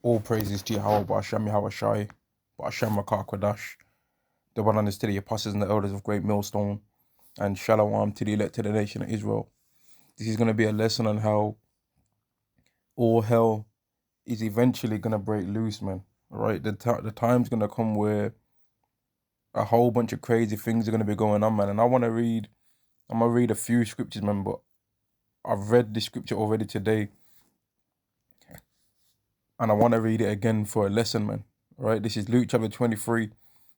All praises to Yahweh, Ba'ashem Yahweh Shai, Ba'ashem Rakah Kodash, the one understood the apostles and the elders of Great Millstone, and Shalom to the elect of the nation of Israel. This is going to be a lesson on how all hell is eventually going to break loose, man. All right, the time's going to come where a whole bunch of crazy things are going to be going on, man. And I'm going to read a few scriptures, man, but I've read the scripture already today, and I want to read it again for a lesson, man. All right, this is Luke chapter 23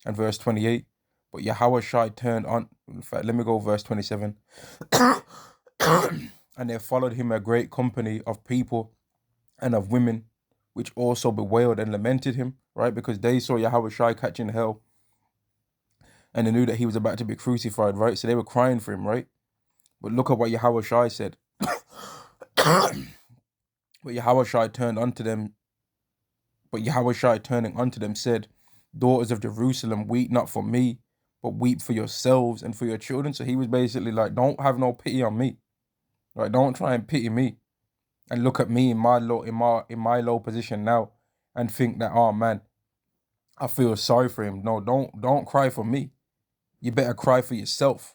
and verse 28. But Yahweh Shai turned on, in fact, let me go verse 27. And there followed him a great company of people and of women, which also bewailed and lamented him, right? Because they saw Yahweh Shai catching hell and they knew that he was about to be crucified, right? So they were crying for him, right? But look at what Yahweh Shai said. But Yahweh Shai turned unto them, but Yahweh Shai turning unto them said, Daughters of Jerusalem, weep not for me, but weep for yourselves and for your children. So he was basically like, don't have no pity on me. Right? Don't try and pity me and look at me in my low position now and think that, oh man, I feel sorry for him. No, don't cry for me. You better cry for yourself.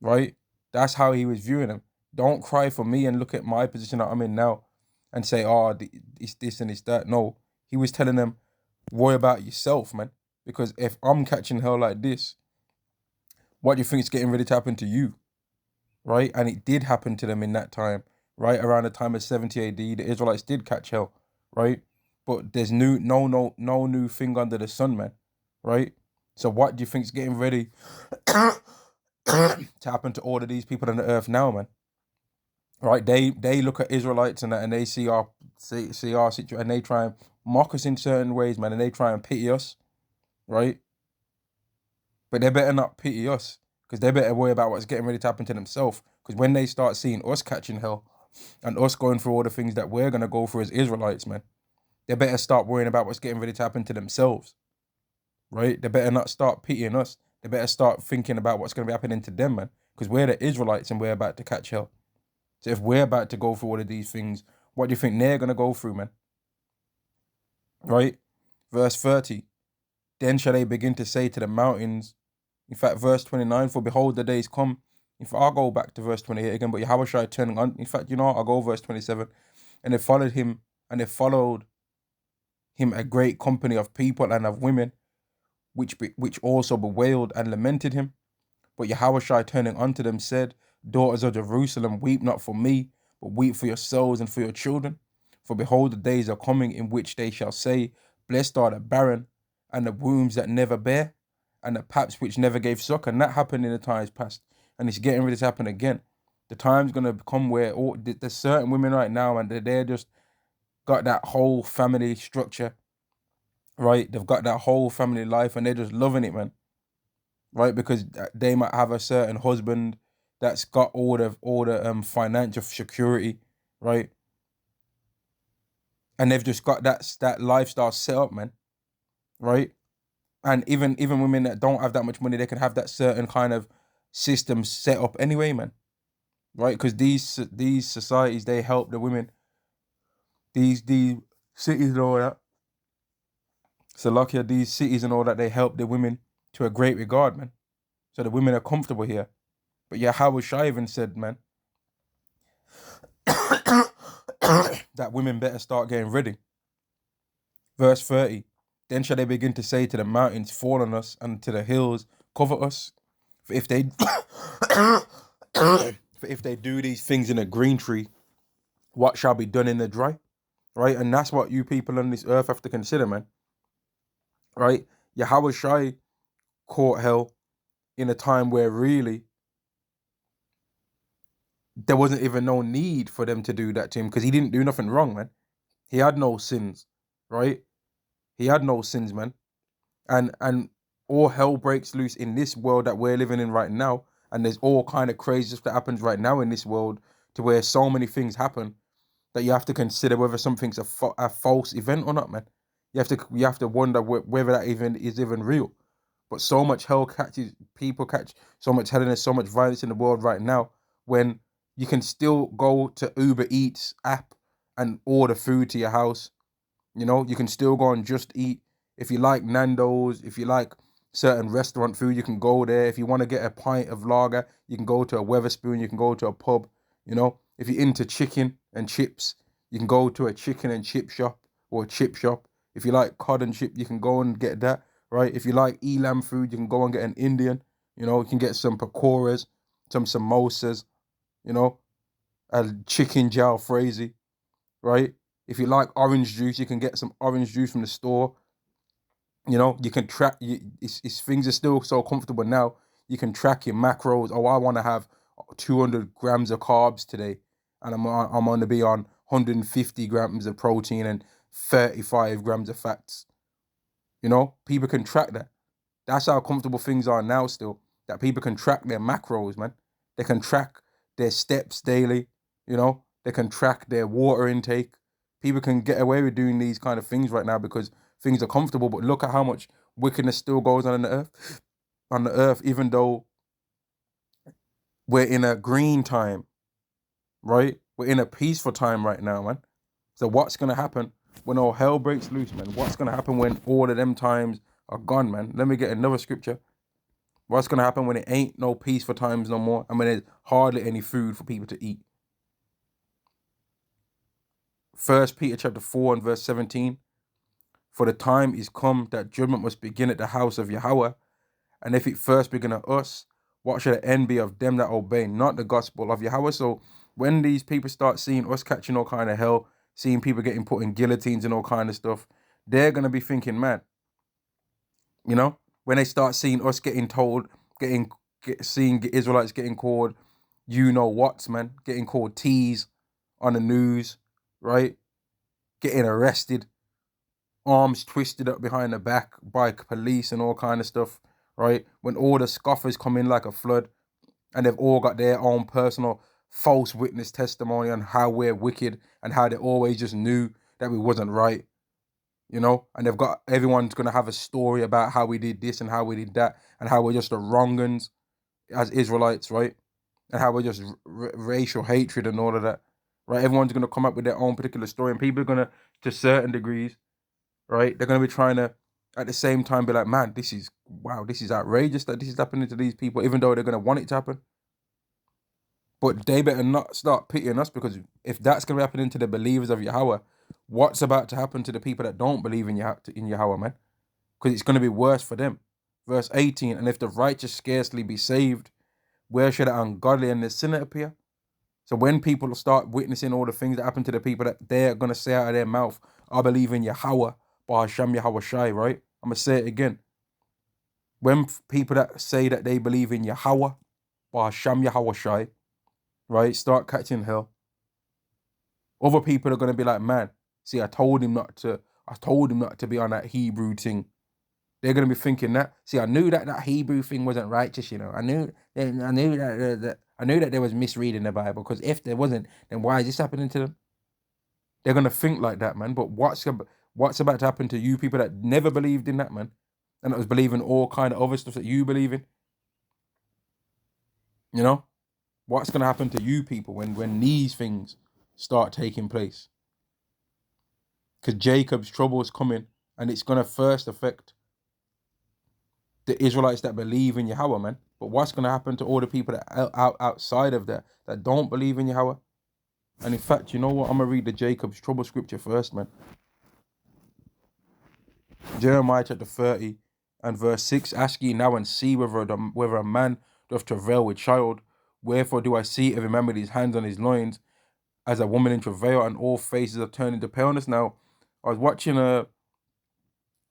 Right? That's how he was viewing him. Don't cry for me and look at my position that I'm in now and say, oh, it's this and it's that. No, he was telling them, worry about yourself, man. Because if I'm catching hell like this, what do you think is getting ready to happen to you? Right? And it did happen to them in that time, right? Around the time of 70 AD, the Israelites did catch hell, right? But there's no new thing under the sun, man, right? So what do you think is getting ready to happen to all of these people on the earth now, man? Right? They look at Israelites and they see our situation and they try and mock us in certain ways, man, and they try and pity us, right? But they better not pity us, because they better worry about what's getting ready to happen to themselves. Because when they start seeing us catching hell and us going through all the things that we're gonna go through as Israelites, man, they better start worrying about what's getting ready to happen to themselves, right? They better not start pitying us. They better start thinking about what's gonna be happening to them, man. Because we're the Israelites and we're about to catch hell. So if we're about to go through all of these things, what do you think they're gonna go through, man? Right? Verse 30. Then shall they begin to say to the mountains, in fact, verse 29, for behold, the days come. In fact, I'll go back to verse 28 again, but Yahweh Shai turning on. In fact, I'll go verse 27. And they followed him, and they followed him a great company of people and of women, which also bewailed and lamented him. But Yahweh Shai turning unto them said, Daughters of Jerusalem, weep not for me, but weep for yourselves and for your children. For behold, the days are coming in which they shall say, Blessed are the barren, and the wombs that never bear, and the paps which never gave suck. And that happened in the times past, and it's getting ready to happen again. The time's gonna come where there's certain women right now, and they're just got that whole family structure, right? They've got that whole family life, and they're just loving it, man, right? Because they might have a certain husband that's got all the financial security, right? And they've just got that lifestyle set up, man, right? And even women that don't have that much money, they can have that certain kind of system set up anyway, man, right? Because these societies, they help the women, these cities and all that. So lucky are these cities and all that, they help the women to a great regard, man. So the women are comfortable here. But yeah, Howard Shiven said, man, that women better start getting ready. Verse 30. Then shall they begin to say to the mountains, fall on us, and to the hills, cover us. For if they for if they do these things in a green tree, what shall be done in the dry? Right? And that's what you people on this earth have to consider, man. Right? Yahweh Shai caught hell in a time where really there wasn't even no need for them to do that to him, because he didn't do nothing wrong, man. He had no sins, right? He had no sins, man. And all hell breaks loose in this world that we're living in right now, and there's all kind of crazy stuff that happens right now in this world, to where so many things happen that you have to consider whether something's a false event or not, man. You have to wonder whether that even is even real. But so much hell people catch so much hell, and there's so much violence in the world right now, when you can still go to Uber Eats app and order food to your house, You know, you can still go and just eat. If you like Nando's, if you like certain restaurant food, you can go there. If you want to get a pint of lager, you can go to a Weatherspoon, you can go to a pub. You know, if you're into chicken and chips, you can go to a chicken and chip shop or a chip shop. If you like cod and chip, you can go and get that, right? If you like elam food, you can go and get an Indian. You know, you can get some pakoras, some samosas, you know, a chicken jalfrezi, right? If you like orange juice, you can get some orange juice from the store. You know, you can track. It's things are still so comfortable now. You can track your macros. Oh, I want to have 200 grams of carbs today, and I'm going to be on 150 grams of protein and 35 grams of fats. You know, people can track that. That's how comfortable things are now. Still, that people can track their macros, man. They can track their steps daily. You know, they can track their water intake. People can get away with doing these kind of things right now because things are comfortable. But look at how much wickedness still goes on in the earth. On the earth, even though we're in a green time, right? We're in a peaceful time right now, man. So what's gonna happen when all hell breaks loose, man? What's gonna happen when all of them times are gone, man? Let me get another scripture. What's gonna happen when it ain't no peaceful times no more? I mean, there's hardly any food for people to eat. 1 Peter chapter 4 and verse 17. For the time is come that judgment must begin at the house of Yahweh, and if it first begin at us, what shall the end be of them that obey not the gospel of Yahweh? So when these people start seeing us catching all kind of hell, seeing people getting put in guillotines and all kind of stuff, they're gonna be thinking, man, you know, when they start seeing us getting told, seeing Israelites getting called, you know what's, man, getting called T's on the news, right? Getting arrested, arms twisted up behind the back by police and all kind of stuff, right? When all the scoffers come in like a flood and they've all got their own personal false witness testimony on how we're wicked and how they always just knew that we wasn't right, you know? And they've got, everyone's going to have a story about how we did this and how we did that and how we're just the wrong uns as Israelites, right? And how we're just racial hatred and all of that, right? Everyone's going to come up with their own particular story and people are going to certain degrees, right? They're going to be trying to, at the same time, be like, man, this is, wow, this is outrageous that this is happening to these people, even though they're going to want it to happen. But they better not start pitying us, because if that's going to be happening to the believers of Yahweh, what's about to happen to the people that don't believe in Yahweh, man? Because it's going to be worse for them. Verse 18, and if the righteous scarcely be saved, where should the ungodly and the sinner appear? So when people start witnessing all the things that happen to the people, that they're going to say out of their mouth, I believe in Yahweh, Bahasham Yahweh Shai, right? I'm going to say it again. When people that say that they believe in Yahweh, Bahasham Yahweh Shai, right, start catching hell, other people are going to be like, man, see, I told him not to be on that Hebrew thing. They're going to be thinking that, see, I knew that Hebrew thing wasn't righteous, you know. I knew that they was misreading the Bible, because if there wasn't, then why is this happening to them? They're going to think like that, man. But what's about to happen to you people that never believed in that, man, and that was believing all kind of other stuff that you believe in? You know? What's going to happen to you people when these things start taking place? Because Jacob's trouble is coming, and it's going to first affect the Israelites that believe in Yahweh, man. But what's going to happen to all the people that outside of that don't believe in Yahweh? And in fact, you know what? I'm going to read the Jacob's trouble scripture first, man. Jeremiah chapter 30 and verse 6. Ask ye now and see whether a man doth travail with child. Wherefore do I see every man with his hands on his loins, as a woman in travail, and all faces are turned into paleness. Now, I was watching a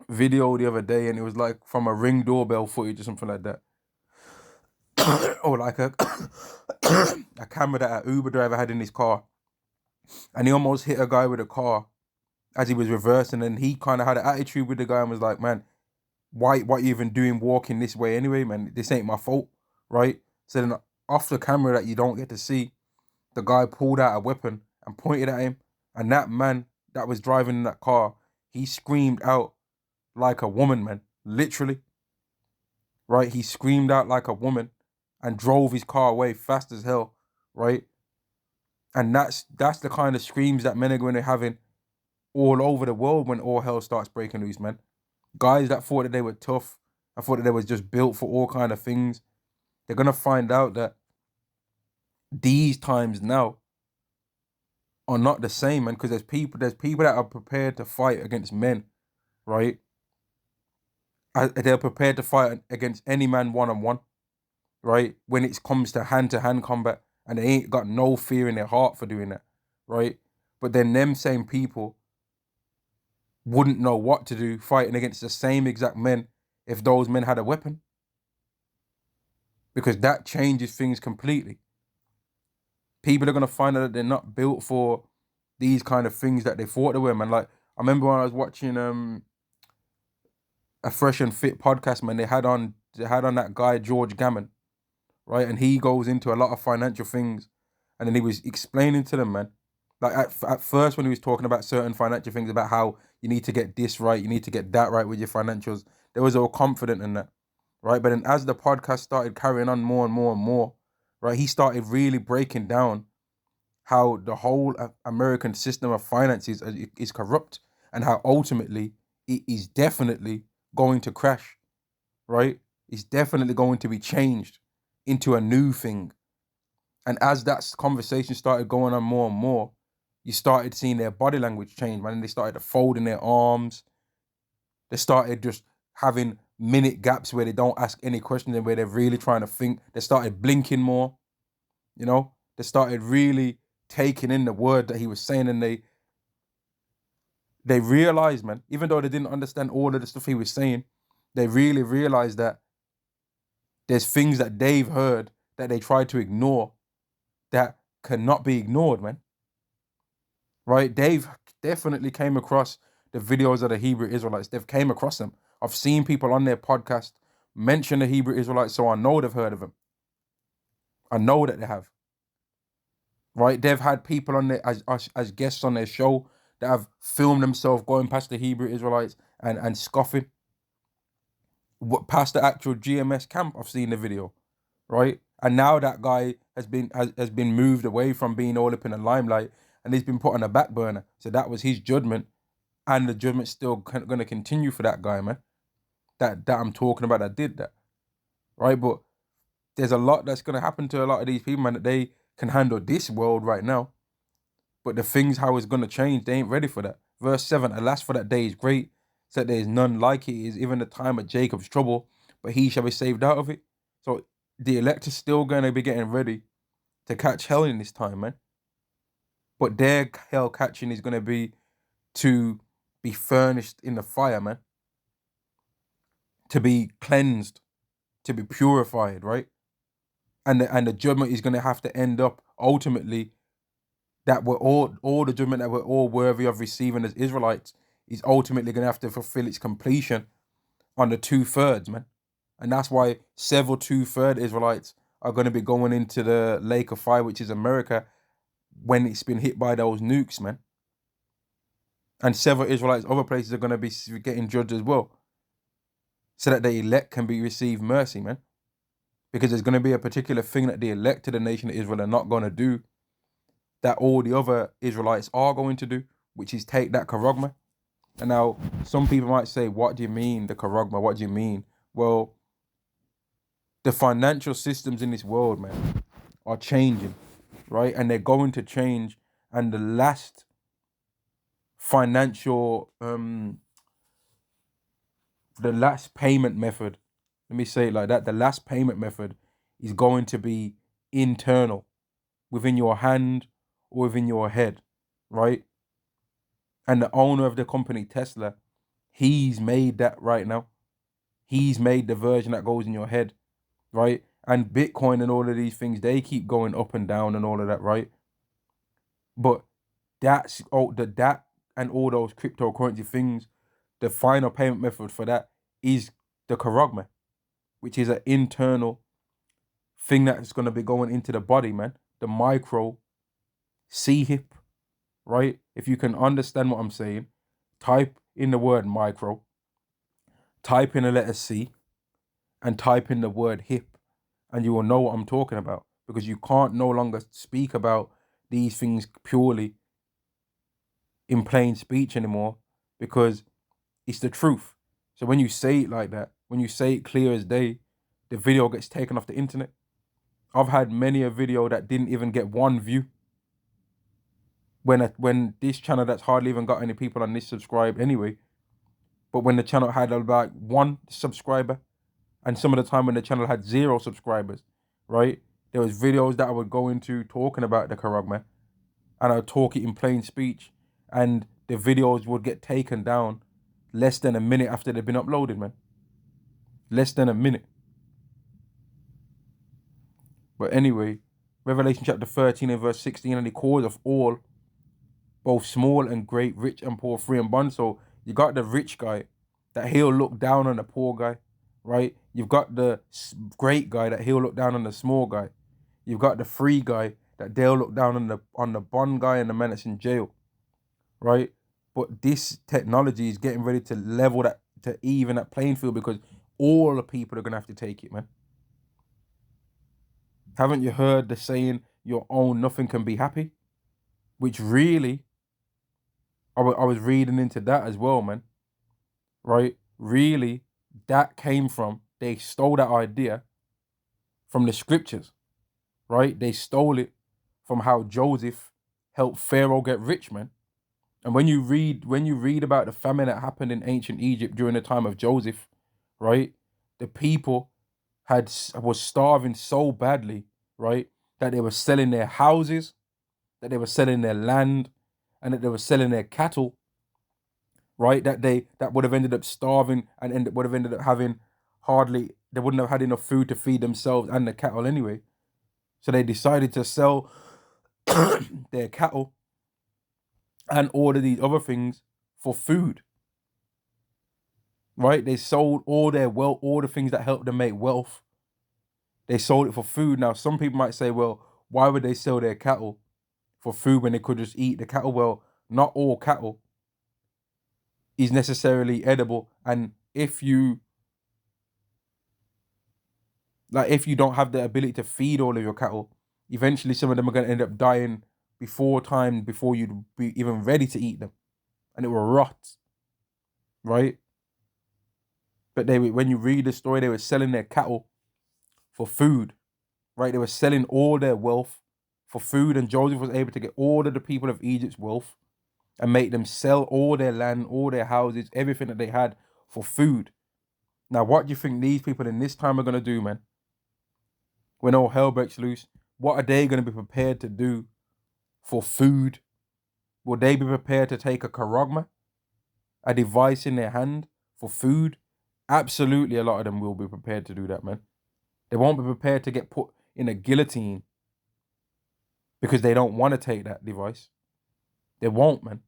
video the other day, and it was like from a Ring doorbell footage or something like that. Or like a camera that an Uber driver had in his car. And he almost hit a guy with a car as he was reversing, and he kind of had an attitude with the guy and was like, man, why you even doing walking this way anyway, man? This ain't my fault, right? So then off the camera that you don't get to see, the guy pulled out a weapon and pointed at him, and that man that was driving in that car, he screamed out like a woman, man, literally, right? He screamed out like a woman and drove his car away fast as hell, right? And that's the kind of screams that men are going to be having all over the world when all hell starts breaking loose, man. Guys that thought that they were tough, I thought that they was just built for all kind of things, they're gonna find out that these times now are not the same, man. Because there's people that are prepared to fight against men, right? They're prepared to fight against any man one on one, right? When it comes to hand combat, and they ain't got no fear in their heart for doing that, right? But then them same people wouldn't know what to do fighting against the same exact men if those men had a weapon, because that changes things completely. People are gonna find out that they're not built for these kind of things that they thought they were, man. Like, I remember when I was watching a Fresh and Fit podcast, man. They had on that guy George Gammon, right? And he goes into a lot of financial things, and then he was explaining to them, man. Like at first, when he was talking about certain financial things, about how you need to get this right, you need to get that right with your financials, they was all confident in that, right? But then as the podcast started carrying on more and more and more, right, he started really breaking down how the whole American system of finances is corrupt, and how ultimately it is definitely going to crash, right? It's definitely going to be changed into a new thing. And as that conversation started going on more and more, you started seeing their body language change, man. And they started folding their arms. They started just having minute gaps where they don't ask any questions and where they're really trying to think. They started blinking more, you know? They started really taking in the word that he was saying, and they realized, man, even though they didn't understand all of the stuff he was saying, they really realized that there's things that they've heard that they tried to ignore that cannot be ignored, man. Right? They've definitely came across the videos of the Hebrew Israelites. They've came across them. I've seen people on their podcast mention the Hebrew Israelites, so I know they've heard of them. I know that they have. Right? They've had people on there as guests on their show that have filmed themselves going past the Hebrew Israelites and scoffing. Past the actual GMS camp, I've seen the video, right? And now that guy has been moved away from being all up in the limelight, and he's been put on a back burner. So that was his judgment, and the judgment's still going to continue for that guy, man. That I'm talking about, that did that, right? But there's a lot that's going to happen to a lot of these people, man, that they can handle this world right now. But the things how it's going to change, they ain't ready for that. Verse 7, alas, for that day is great, so that there is none like it, is even the time of Jacob's trouble, but he shall be saved out of it. So the elect is still going to be getting ready to catch hell in this time, man. But their hell catching is going to be to be furnished in the fire, man. To be cleansed, to be purified, right? And the judgment is going to have to end up ultimately that we're all the judgment that we're all worthy of receiving as Israelites is ultimately going to have to fulfill its completion on the 2/3, man. And that's why several 2/3 Israelites are going to be going into the lake of fire, which is America, when it's been hit by those nukes, man. And several Israelites, other places, are going to be getting judged as well, so that the elect can be receive mercy, man. Because there's going to be a particular thing that the elect to the nation of Israel are not going to do, that all the other Israelites are going to do, which is take that charagma. And now some people might say, what do you mean the charagma? What do you mean? Well, the financial systems in this world, man, are changing, right? And they're going to change. And the last financial, the last payment method, let me say it like that, the last payment method is going to be internal, within your hand or within your head, right? And the owner of the company, Tesla, he's made that right now. He's made the version that goes in your head, right? And Bitcoin and all of these things, they keep going up and down and all of that, right? But that and all those cryptocurrency things, the final payment method for that is the charagma, which is an internal thing that's going to be going into the body, man. The micro C-hip, right? If you can understand what I'm saying, type in the word micro, type in the letter C, and type in the word hip, and you will know what I'm talking about, because you can't no longer speak about these things purely in plain speech anymore because it's the truth. So when you say it like that, when you say it clear as day, the video gets taken off the internet. I've had many a video that didn't even get one view. When this channel that's hardly even got any people on this subscribe anyway, but when the channel had about 1 subscriber, and some of the time when the channel had 0 subscribers, right? There was videos that I would go into talking about the Karagma, and I would talk it in plain speech, and the videos would get taken down less than a minute after they've been uploaded, man. Less than a minute. But anyway, Revelation chapter 13 and verse 16, and he calls of all, both small and great, rich and poor, free and bond. So you got the rich guy that he'll look down on the poor guy, right? You've got the great guy that he'll look down on the small guy. You've got the free guy that they'll look down on the bond guy and the man that's in jail, right? But this technology is getting ready to level that, to even that playing field, because all the people are gonna have to take it, man. Haven't you heard the saying, your own nothing can be happy? Which really, I was reading into that as well, man. Right? Really, that came from, they stole that idea from the scriptures, right? They stole it from how Joseph helped Pharaoh get rich, man. And when you read about the famine that happened in ancient Egypt during the time of Joseph, right? The people was starving so badly, right, that they were selling their houses, that they were selling their land, and that they were selling their cattle, right? That would have ended up starving and would have ended up having they wouldn't have had enough food to feed themselves and the cattle anyway. So they decided to sell their cattle and order these other things for food, right? They sold all their wealth, all the things that helped them make wealth. They sold it for food. Now, some people might say, well, why would they sell their cattle for food when they could just eat the cattle? Well, not all cattle is necessarily edible. And if you don't have the ability to feed all of your cattle, eventually some of them are going to end up dying before you'd be even ready to eat them. And it will rot, right? But when you read the story, they were selling their cattle for food, right? They were selling all their wealth for food, and Joseph was able to get all of the people of Egypt's wealth and make them sell all their land, all their houses, everything that they had for food. Now, what do you think these people in this time are going to do, man? When all hell breaks loose, what are they going to be prepared to do for food? Will they be prepared to take a karagma, a device in their hand for food? Absolutely, a lot of them will be prepared to do that, man. They won't be prepared to get put in a guillotine because they don't want to take that device. They won't, man.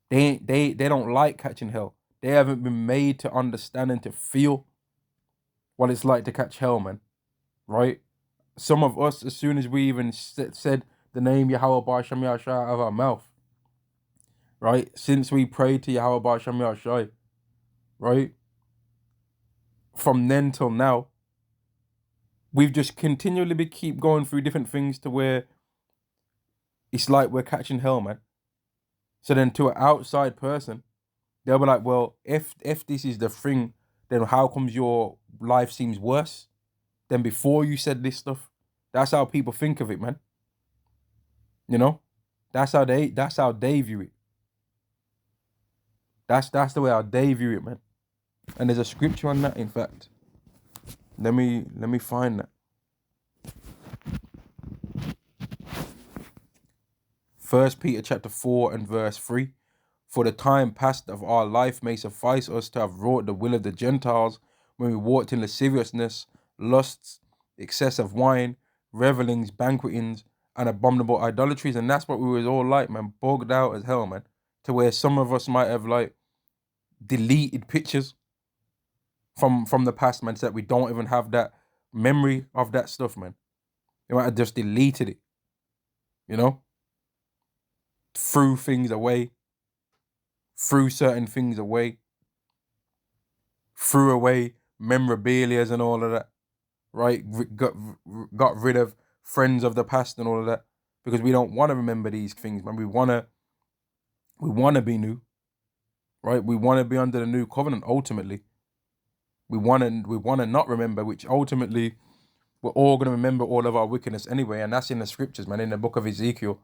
They don't like catching hell. They haven't been made to understand and to feel what it's like to catch hell, man. Right? Some of us, as soon as we even said the name Yahweh Bar Shem Yahshai out of our mouth, right? Since we prayed to Yahweh Bar Shem Yahshai, right? From then till now, we've just continually keep going through different things to where it's like we're catching hell, man. So then to an outside person, they'll be like, well, if this is the thing, then how comes your life seems worse than before you said this stuff? That's how people think of it, man. You know? That's how they view it. That's the way how they view it, man. And there's a scripture on that, in fact. Let me find that. 1 Peter chapter 4 and verse 3. For the time past of our life may suffice us to have wrought the will of the Gentiles when we walked in lasciviousness, lusts, excess of wine, revelings, banquetings, and abominable idolatries. And that's what we was all like, man, bogged out as hell, man. To where some of us might have like deleted pictures from the past, man, so that we don't even have that memory of that stuff, man. You might have just deleted it, you know? Threw things away, threw certain things away, threw away memorabilia and all of that, right? Got rid of friends of the past and all of that, because we don't want to remember these things, man. We want to We want to be new, right? We want to be under the new covenant ultimately. We want to not remember, which ultimately we're all going to remember all of our wickedness anyway, and that's in the scriptures, man, in the book of Ezekiel,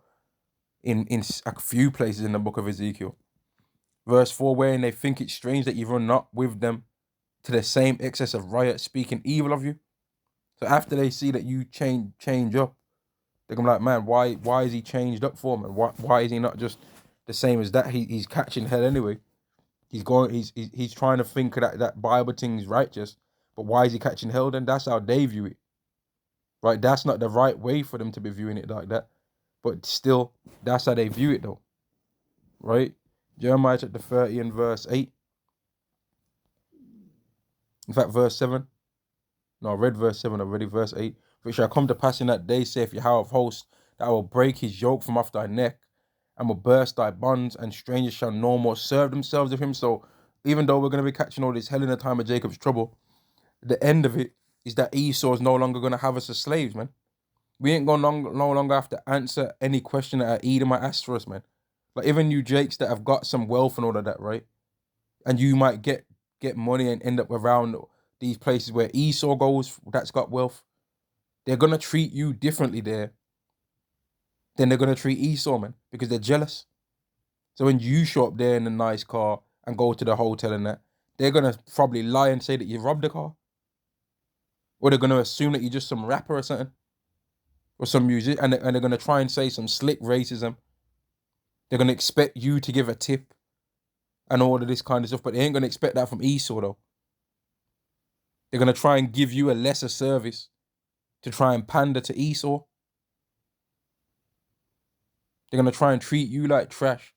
in a few places in the book of Ezekiel. Verse 4, wherein they think it strange that you run not with them to the same excess of riot, speaking evil of you. So after they see that you change up, they're gonna be like, man, why is he changed up for, man? Why is he not just the same as that? He's catching hell anyway. He's trying to think that Bible thing's righteous, but why is he catching hell then? That's how they view it. Right? That's not the right way for them to be viewing it like that. But still, that's how they view it though. Right? Jeremiah chapter 30 and verse 8. In fact, verse 7. No, I read verse 7 already, verse 8. For it shall come to pass in that day, saith Yahweh of hosts, that I will break his yoke from off thy neck, and will burst thy bonds, and strangers shall no more serve themselves of him. So even though we're going to be catching all this hell in the time of Jacob's trouble, the end of it is that Esau is no longer going to have us as slaves, man. We ain't going to no longer have to answer any question that Edom might ask for us, man. Like even you Jakes that have got some wealth and all of that, right? And you might get money and end up around these places where Esau goes, that's got wealth. They're going to treat you differently there than they're going to treat Esau, man, because they're jealous. So when you show up there in a nice car and go to the hotel and that, they're going to probably lie and say that you robbed the car. Or they're going to assume that you're just some rapper or something. Or some music. And they're going to try and say some slick racism. They're going to expect you to give a tip and all of this kind of stuff. But they ain't going to expect that from Esau, though. They're going to try and give you a lesser service to try and pander to Esau. They're going to try and treat you like trash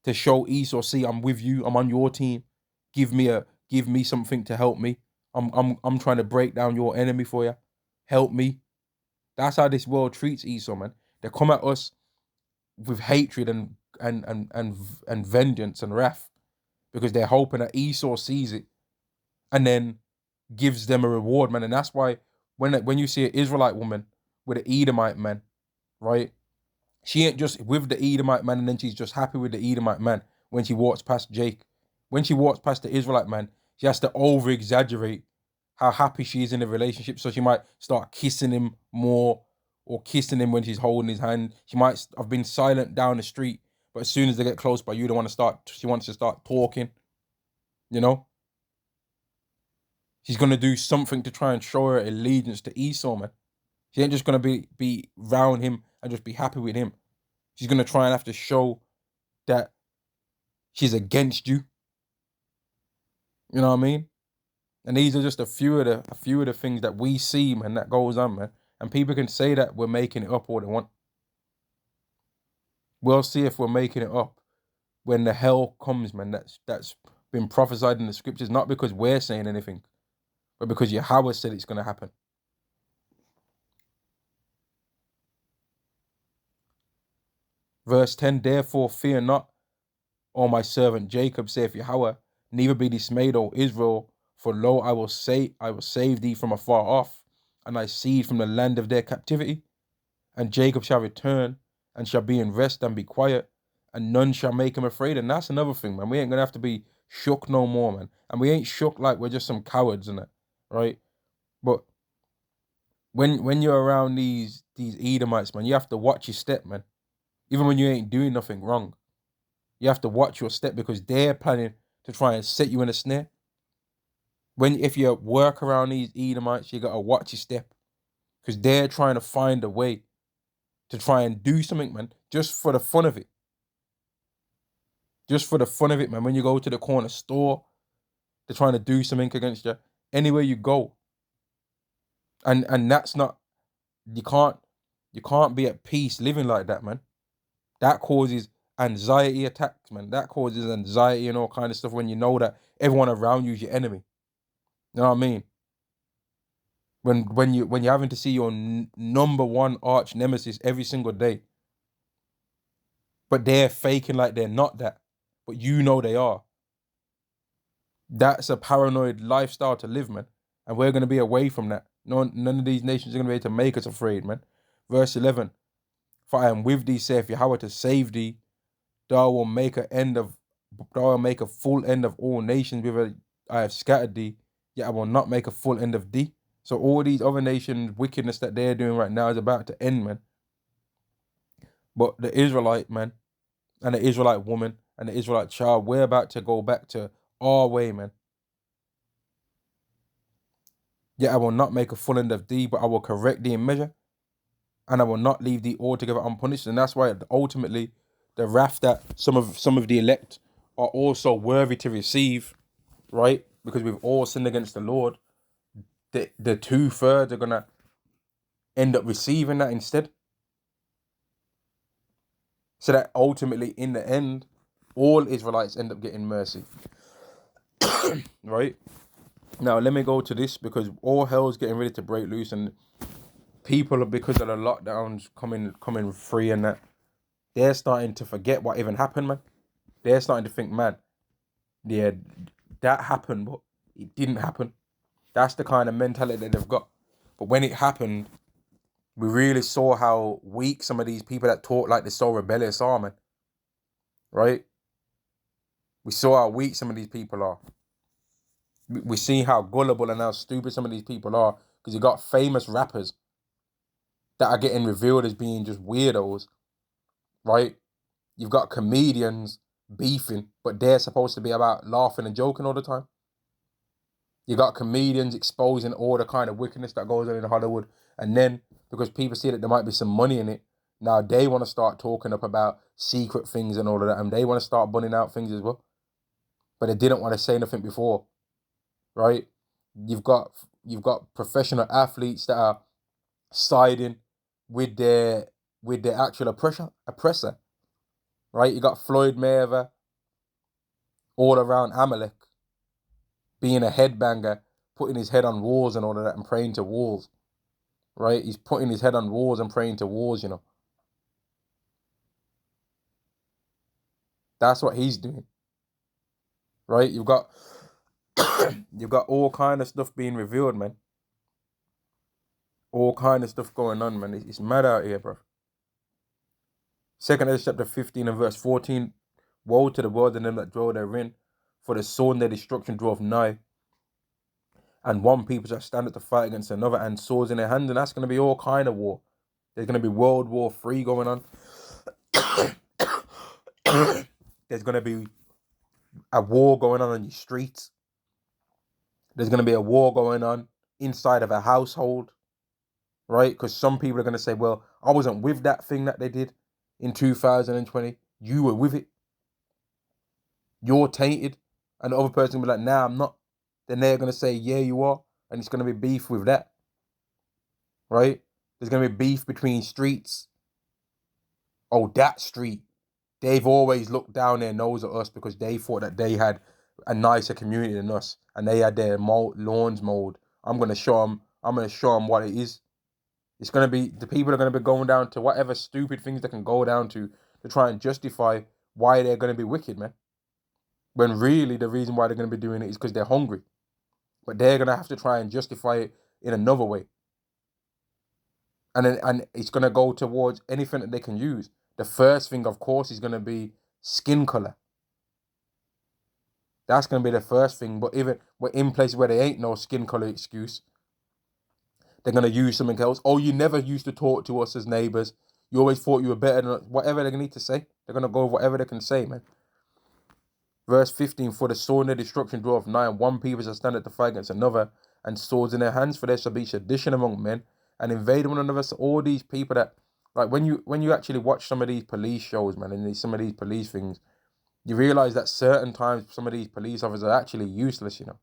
to show Esau, see, I'm with you, I'm on your team. Give me something to help me. I'm trying to break down your enemy for you. Help me. That's how this world treats Esau, man. They come at us with hatred and vengeance and wrath because they're hoping that Esau sees it and then gives them a reward, man. And that's why when you see an Israelite woman with an Edomite man, right? She ain't just with the Edomite man and then she's just happy with the Edomite man when she walks past Jake. When she walks past the Israelite man, she has to over-exaggerate how happy she is in the relationship. So she might start kissing him more or kissing him when she's holding his hand. She might have been silent down the street, but as soon as they get close by you, she wants to start talking, you know? She's going to do something to try and show her allegiance to Esau, man. She ain't just going to be round him and just be happy with him. She's going to try and have to show that she's against you. You know what I mean? And these are just a few of the things that we see, man, that goes on, man. And people can say that we're making it up all they want. We'll see if we're making it up when the hell comes, man. That's been prophesied in the scriptures, not because we're saying anything, but because Yahweh said it's going to happen. Verse 10, therefore fear not, O my servant Jacob, saith Yahweh, neither be dismayed, O Israel, for lo, I will save thee from afar off, and thy seed from the land of their captivity. And Jacob shall return, and shall be in rest and be quiet, and none shall make him afraid. And that's another thing, man. We ain't gonna have to be shook no more, man. And we ain't shook like we're just some cowards and that, right? But when you're around these Edomites, man, you have to watch your step, man. Even when you ain't doing nothing wrong. You have to watch your step because they're planning to try and set you in a snare. If you work around these Edomites, you gotta watch your step. Because they're trying to find a way to try and do something, man, just for the fun of it. Just for the fun of it, man. When you go to the corner store, they're trying to do something against you. Anywhere you go. And that's not, you can't be at peace living like that, man. That causes anxiety attacks, man. That causes anxiety and all kind of stuff when you know that everyone around you is your enemy. You know what I mean? When you're having to see your number one arch nemesis every single day, but they're faking like they're not that, but you know they are. That's a paranoid lifestyle to live, man. And we're gonna be away from that. None of these nations are gonna be able to make us afraid, man. Verse 11. For I am with thee, saith Yahweh, to save thee, Thou will make a full end of all nations, whither I have scattered thee, yet I will not make a full end of thee. So all these other nations' wickedness that they're doing right now is about to end, man. But the Israelite man and the Israelite woman and the Israelite child, we're about to go back to our way, man. Yet I will not make a full end of thee, but I will correct thee in measure, and I will not leave thee altogether unpunished. And that's why ultimately the wrath that some of the elect are also worthy to receive, right? Because we've all sinned against the Lord. The 2/3 are gonna end up receiving that instead. So that ultimately, in the end, all Israelites end up getting mercy. Right? Now, let me go to this, because all hell's getting ready to break loose, and people, because of the lockdowns coming free and that, they're starting to forget what even happened, man. They're starting to think, man, yeah, that happened, but it didn't happen. That's the kind of mentality that they've got. But when it happened, we really saw how weak some of these people that talk like they're so rebellious are, man. Right? We saw how weak some of these people are. We see how gullible and how stupid some of these people are, because you got famous rappers that are getting revealed as being just weirdos, right? You've got comedians beefing, but they're supposed to be about laughing and joking all the time. You got comedians exposing all the kind of wickedness that goes on in Hollywood, and then because people see that there might be some money in it, now they want to start talking up about secret things and all of that, and they want to start bunning out things as well. But they didn't want to say nothing before, right? You've got professional athletes that are siding with their actual oppressor, right? You got Floyd Mayweather, all around Amalek, being a headbanger, putting his head on walls and all of that, and praying to walls, right? He's putting his head on walls and praying to walls, you know. That's what he's doing, right? You've got all kind of stuff being revealed, man. All kind of stuff going on, man. It's mad out here, bro. 2 Ezra chapter 15 and verse 14. Woe to the world and them that dwell therein, for the sword and their destruction draweth nigh. And one people shall stand up to fight against another, and swords in their hands, and that's going to be all kind of war. There's going to be World War III going on. There's going to be a war going on the streets. There's going to be a war going on inside of a household, right? Because some people are going to say, well, I wasn't with that thing that they did in 2020. You were with it. You're tainted. And the other person will be like, nah, I'm not. Then they're going to say, yeah, you are. And it's going to be beef with that, right? There's going to be beef between streets. Oh, that street. They've always looked down their nose at us because they thought that they had a nicer community than us, and they had their lawns mowed. I'm going to show them what it is. It's going to be, the people are going to be going down to whatever stupid things they can go down to try and justify why they're going to be wicked, man. When really the reason why they're going to be doing it is because they're hungry. But they're going to have to try and justify it in another way. And it's going to go towards anything that they can use. The first thing, of course, is going to be skin color. That's going to be the first thing. But even we're in places where there ain't no skin color excuse, they're going to use something else. Oh, you never used to talk to us as neighbors. You always thought you were better than us. Whatever they need to say, they're going to go with whatever they can say, man. Verse 15, for the sword and their destruction draweth nigh, and one people shall stand up to fight against another, and swords in their hands, for there shall be sedition among men, and invade one another. So all these people that, like, when you actually watch some of these police shows, man, and some of these police things, you realize that certain times some of these police officers are actually useless, you know.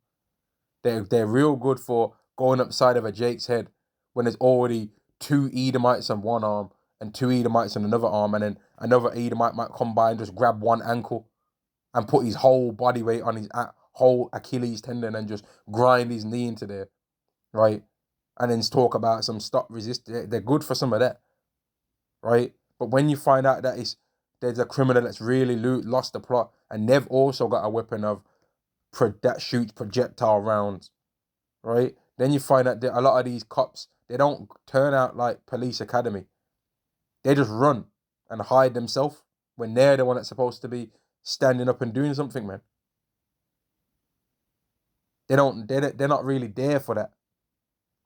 They're real good for going up the side of a Jake's head when there's already 2 Edomites on one arm and 2 Edomites on another arm, and then another Edomite might come by and just grab one ankle and put his whole body weight on his whole Achilles tendon and just grind his knee into there, right? And then talk about some stop resist. They're good for some of that, right? But when you find out that there's a criminal that's really lost the plot, and they've also got a weapon that shoots projectile rounds, right? Then you find out that a lot of these cops, they don't turn out like Police Academy. They just run and hide themselves when they're the one that's supposed to be standing up and doing something, man. They're not really there for that.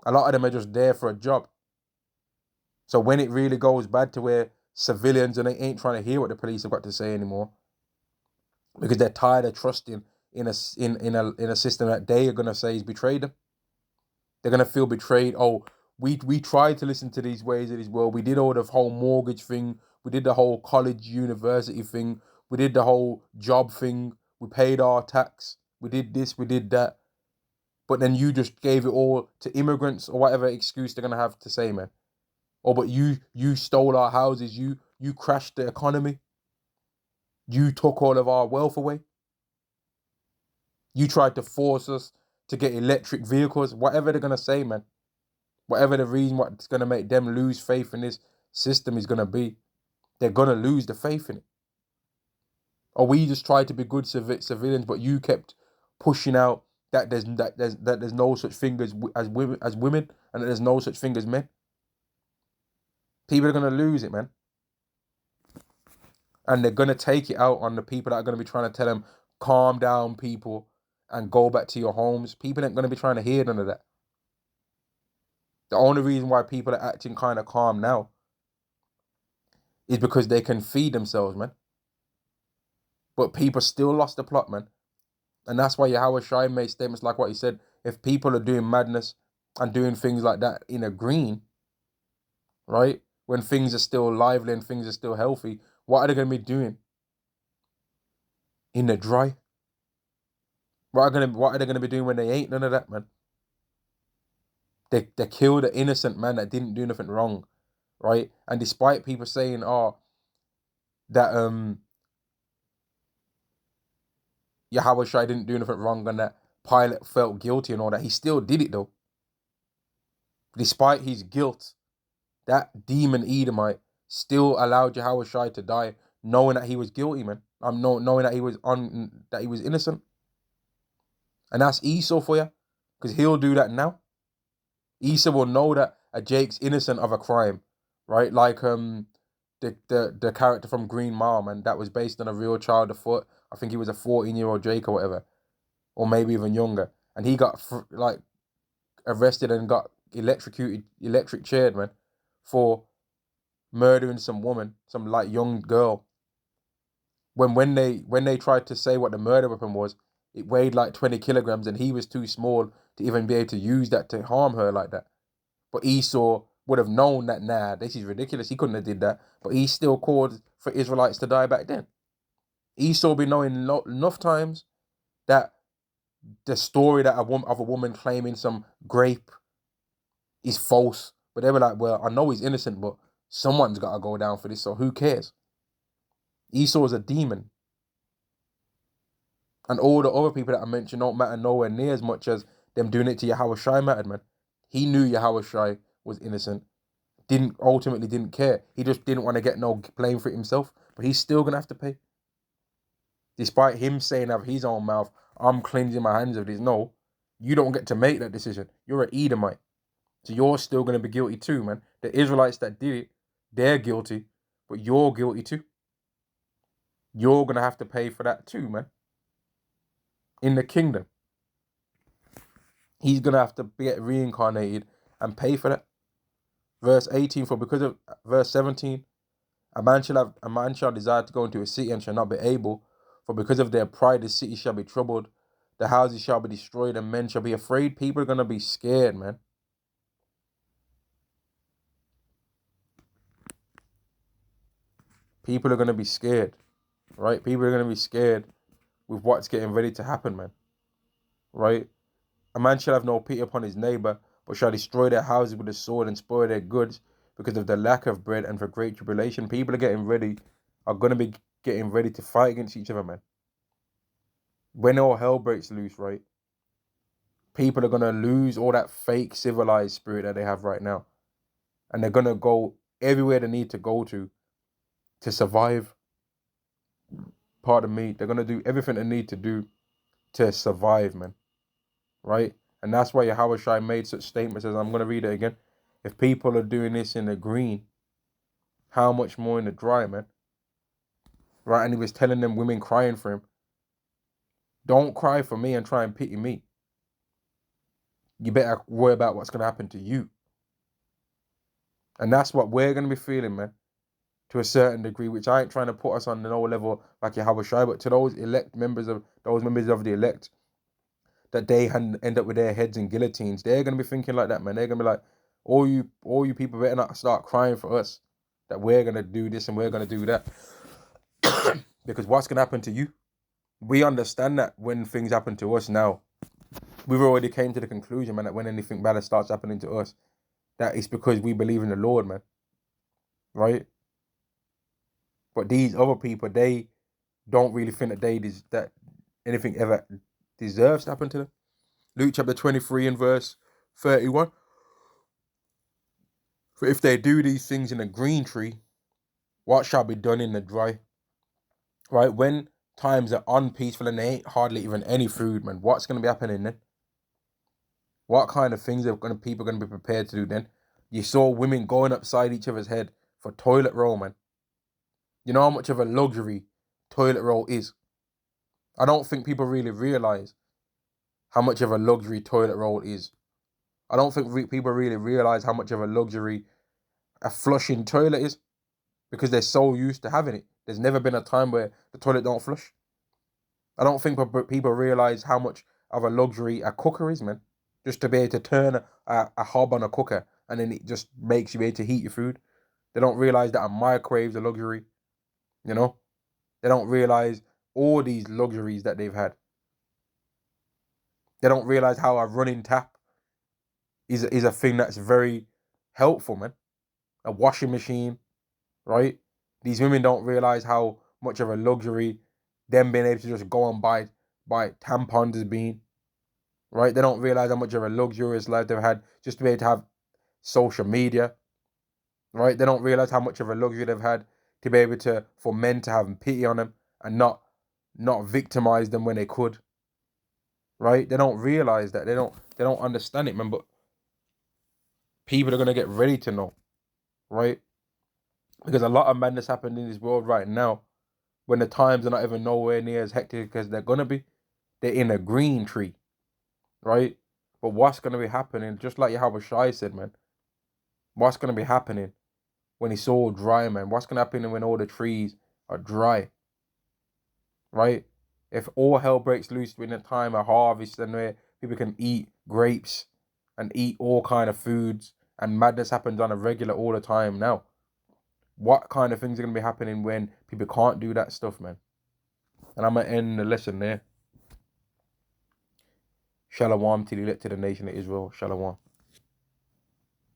A lot of them are just there for a job. So when it really goes bad to where civilians and they ain't trying to hear what the police have got to say anymore, because they're tired of trusting in a system that they are gonna say is betrayed them. They're gonna feel betrayed. Oh, we tried to listen to these ways of this world. We did all the whole mortgage thing. We did the whole college university thing. We did the whole job thing. We paid our tax. We did this. We did that. But then you just gave it all to immigrants or whatever excuse they're gonna have to say, man. Oh, but you stole our houses. You crashed the economy. You took all of our wealth away. You tried to force us to get electric vehicles. Whatever they're gonna say, man. Whatever the reason what's gonna make them lose faith in this system is gonna be, they're gonna lose the faith in it. Or we just tried to be good civilians, but you kept pushing out that there's no such thing as women, and that there's no such thing as men. People are gonna lose it, man. And they're gonna take it out on the people that are gonna be trying to tell them, calm down, people, and go back to your homes. People ain't gonna be trying to hear none of that. The only reason why people are acting kind of calm now is because they can feed themselves, man. But people still lost the plot, man. And that's why Yahweh Shai made statements like what he said. If people are doing madness and doing things like that in a green, right, when things are still lively and things are still healthy, what are they going to be doing in the dry? What are they going to be doing when they ain't none of that, man? They killed an innocent man that didn't do nothing wrong, right? And despite people saying, oh, that Yahweh Shai didn't do nothing wrong and that Pilate felt guilty and all that, he still did it though. Despite his guilt, that demon Edomite still allowed Yahweh Shai to die, knowing that he was guilty, man. Knowing that he was innocent. And that's Esau for you, because he'll do that now. Esau will know that a Jake's innocent of a crime, right? Like the character from Green Mile, man, that was based on a real child afoot. I think he was a 14-year-old Jake or whatever, or maybe even younger, and he got like arrested and got electric chaired, man, for murdering some woman, some like young girl. When they tried to say what the murder weapon was, it weighed like 20 kilograms, and he was too small to even be able to use that to harm her like that. But Esau would have known that, nah, this is ridiculous. He couldn't have did that. But he still called for Israelites to die back then. Esau been knowing enough times that the story that of a woman claiming some grape is false. But they were like, well, I know he's innocent, but someone's got to go down for this, so who cares? Esau is a demon. And all the other people that I mentioned don't matter nowhere near as much as them doing it to Yahweh Shai mattered, man. He knew Yahweh Shai was innocent. Ultimately didn't care. He just didn't want to get no blame for it himself. But he's still gonna have to pay. Despite him saying out of his own mouth, I'm cleansing my hands of this. No, you don't get to make that decision. You're an Edomite. So you're still gonna be guilty too, man. The Israelites that did it, they're guilty, but you're guilty too. You're gonna have to pay for that too, man. In the kingdom. He's gonna have to get reincarnated and pay for that. Verse 18, for because of verse 17, a man shall desire to go into a city and shall not be able, for because of their pride the city shall be troubled, the houses shall be destroyed, and men shall be afraid. People are gonna be scared, man. People are gonna be scared, right? People are gonna be scared with what's getting ready to happen, man. Right? A man shall have no pity upon his neighbor, but shall destroy their houses with a sword and spoil their goods because of the lack of bread and for great tribulation. People are going to be getting ready to fight against each other, man. When all hell breaks loose, right? People are going to lose all that fake civilized spirit that they have right now. And they're going to go everywhere they need to go to survive. Pardon me. They're going to do everything they need to do to survive, man. Right? And that's why Yahweh Shai made such statements as, I'm going to read it again. If people are doing this in the green, how much more in the dry, man? right? And he was telling them women crying for him, don't cry for me and try and pity me. You better worry about what's going to happen to you. And that's what we're going to be feeling, man, to a certain degree, which I ain't trying to put us on no level like Yahweh Shai, but to those members of the elect, that they end up with their heads in guillotines, they're going to be thinking like that, man. They're going to be like, all you people better not start crying for us that we're going to do this and we're going to do that. Because what's going to happen to you? We understand that when things happen to us now, we've already came to the conclusion, man, that when anything bad starts happening to us, that it's because we believe in the Lord, man. Right? But these other people, they don't really think that anything ever deserves to happen to them. Luke chapter 23 and verse 31. For if they do these things in a green tree, what shall be done in the dry? Right? When times are unpeaceful and there ain't hardly even any food, man, what's going to be happening then? What kind of things are people going to be prepared to do then? You saw women going upside each other's head for toilet roll, man. You know how much of a luxury toilet roll is? I don't think people really realize how much of a luxury toilet roll is. I don't think people really realize how much of a luxury a flushing toilet is, because they're so used to having it. There's never been a time where the toilet don't flush. I don't think people realize how much of a luxury a cooker is, man. Just to be able to turn a hob on a cooker and then it just makes you able to heat your food. They don't realize that a microwave's a luxury, you know? They don't realize all these luxuries that they've had. They don't realize how a running tap is a thing that's very helpful, man. A washing machine, right? These women don't realize how much of a luxury them being able to just go and buy tampons has been, right? They don't realize how much of a luxurious life they've had just to be able to have social media, right? They don't realize how much of a luxury they've had to be able to, for men to have pity on them and not victimize them when they could, right? They don't realize that. They don't understand it, man. But people are gonna get ready to know, right? Because a lot of madness happened in this world right now, when the times are not even nowhere near as hectic as they're gonna be. They're in a green tree, right? But what's gonna be happening? Just like Yahweh Shai said, man. What's gonna be happening when it's all dry, man? What's gonna happen when all the trees are dry, right? If all hell breaks loose in a time of harvest and where people can eat grapes and eat all kind of foods and madness happens on a regular all the time now, what kind of things are going to be happening when people can't do that stuff, man? And I'm going to end the lesson there. Shalom to the nation of Israel. Shalom.